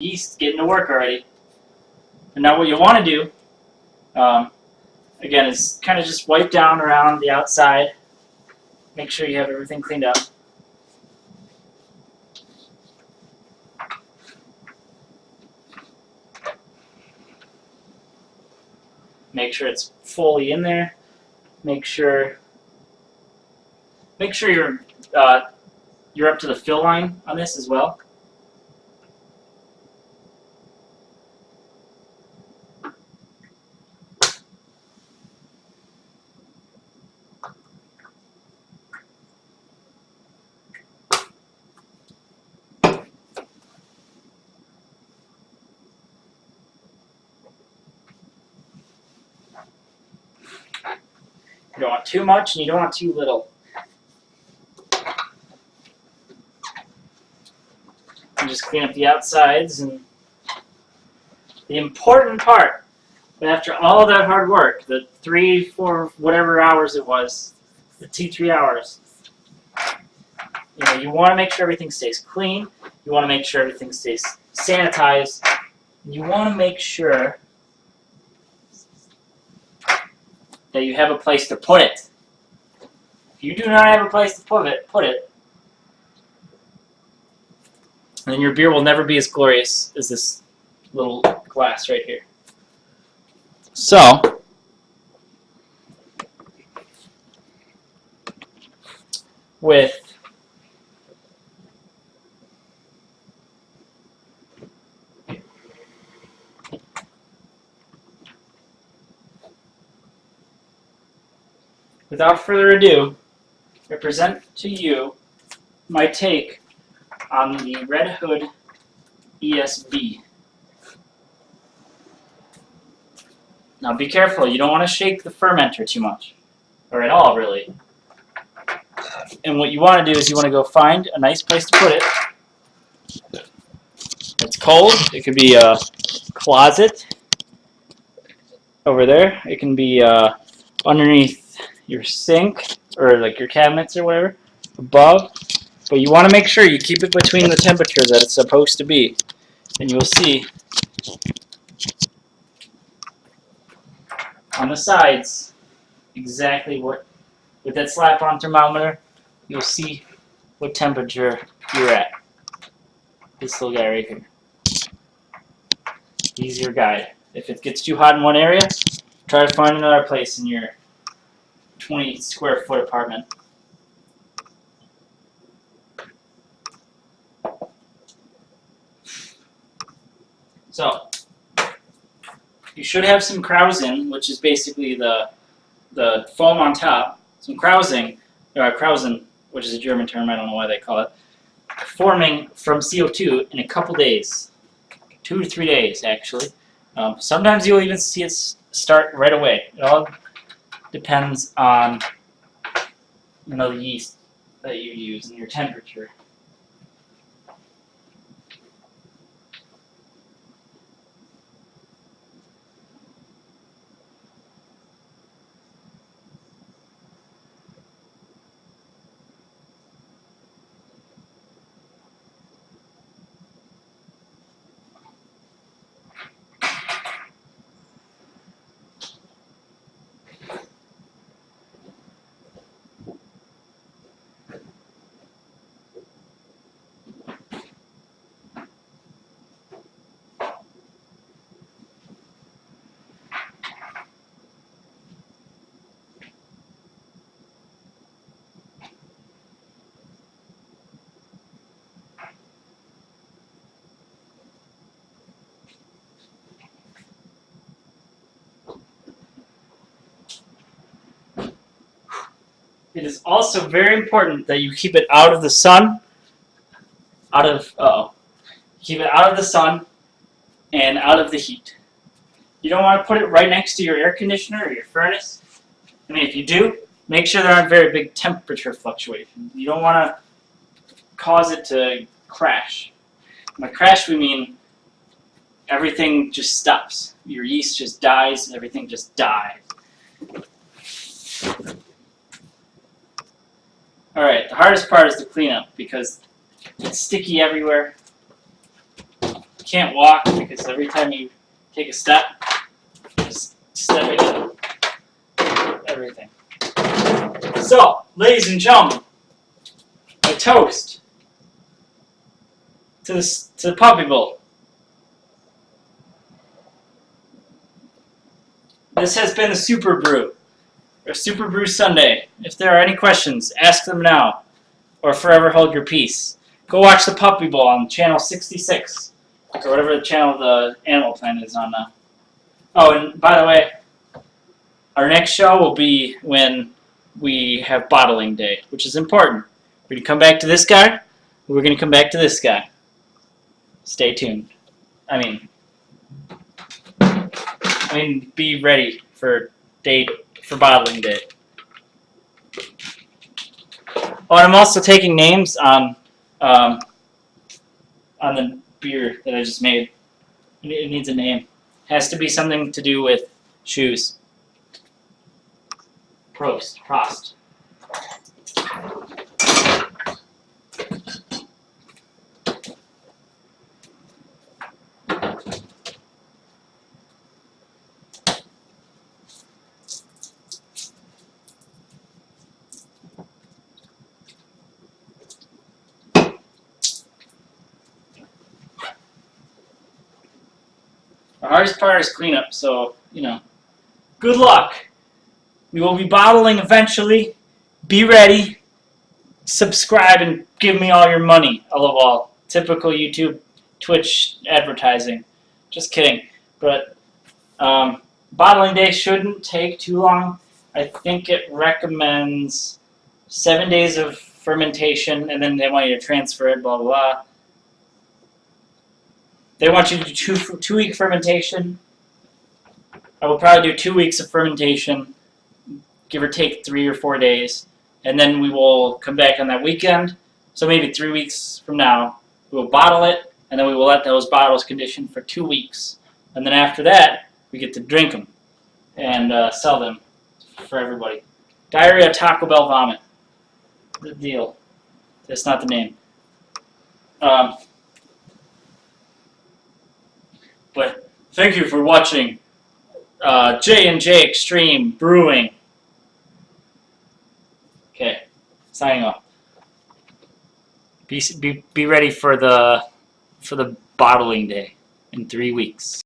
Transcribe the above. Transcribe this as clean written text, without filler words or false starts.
yeast getting to work already. And now what you want to do, again, is kind of just wipe down around the outside. Make sure you have everything cleaned up. Make sure it's fully in there. Make sure you're up to the fill line on this as well. You don't want too much and you don't want too little. And just clean up the outsides. And the important part, after all that hard work, the 3, 4, whatever hours it was, the 2, 3 hours, you want to make sure everything stays clean. You want to make sure everything stays sanitized. You want to make sure that you have a place to put it. If you do not have a place to put it, then your beer will never be as glorious as this little glass right here. So, without further ado, I present to you my take on the Red Hood ESB. Now be careful, you don't want to shake the fermenter too much, or at all really. And what you want to do is you want to go find a nice place to put it. It's cold, it could be a closet over there, it can be underneath your sink, or like your cabinets or whatever, above. But you want to make sure you keep it between the temperatures that it's supposed to be. And you'll see on the sides exactly what, with that slap-on thermometer, you'll see what temperature you're at. This little guy right here. He's your guide. If it gets too hot in one area, try to find another place in your 20 square foot apartment. So, you should have some krausen, which is basically the foam on top. Some krausen, which is a German term, I don't know why they call it, forming from CO2 in a couple days. 2 to 3 days, actually. Sometimes you'll even see it start right away. It all depends on the yeast that you use and your temperature. It is also very important that you keep it out of the sun, keep it out of the sun and out of the heat. You don't want to put it right next to your air conditioner or your furnace. I mean, if you do, make sure there aren't very big temperature fluctuations. You don't want to cause it to crash. By crash, we mean everything just stops. Your yeast just dies and everything just dies. Alright, the hardest part is the cleanup because it's sticky everywhere. can't walk because every time you take a step, just step into everything. So, ladies and gentlemen, a toast to the Puppy Bowl. This has been the Super Brew, or Super Brew Sunday. If there are any questions, ask them now, or forever hold your peace. Go watch the Puppy Bowl on channel 66, or whatever the channel the Animal Planet is on now. Oh, and by the way, our next show will be when we have bottling day, which is important. We're going to come back to this guy. We're going to come back to this guy. Stay tuned. I mean, be ready for bottling day. Oh, and I'm also taking names on the beer that I just made. It needs a name. It has to be something to do with shoes. Prost. The hardest part is cleanup, so, good luck. We will be bottling eventually. Be ready. Subscribe and give me all your money. I love all. Typical YouTube, Twitch advertising. Just kidding. But bottling day shouldn't take too long. I think it recommends 7 days of fermentation, and then they want you to transfer it, blah, blah, blah. They want you to do two-week fermentation. I will probably do 2 weeks of fermentation, give or take 3 or 4 days, and then we will come back on that weekend. So maybe 3 weeks from now, we will bottle it, and then we will let those bottles condition for 2 weeks. And then after that, we get to drink them and sell them for everybody. Diarrhea, Taco Bell, vomit. The deal. That's not the name. But thank you for watching J&J Extreme Brewing. Okay, signing off. Be ready for the bottling day in 3 weeks.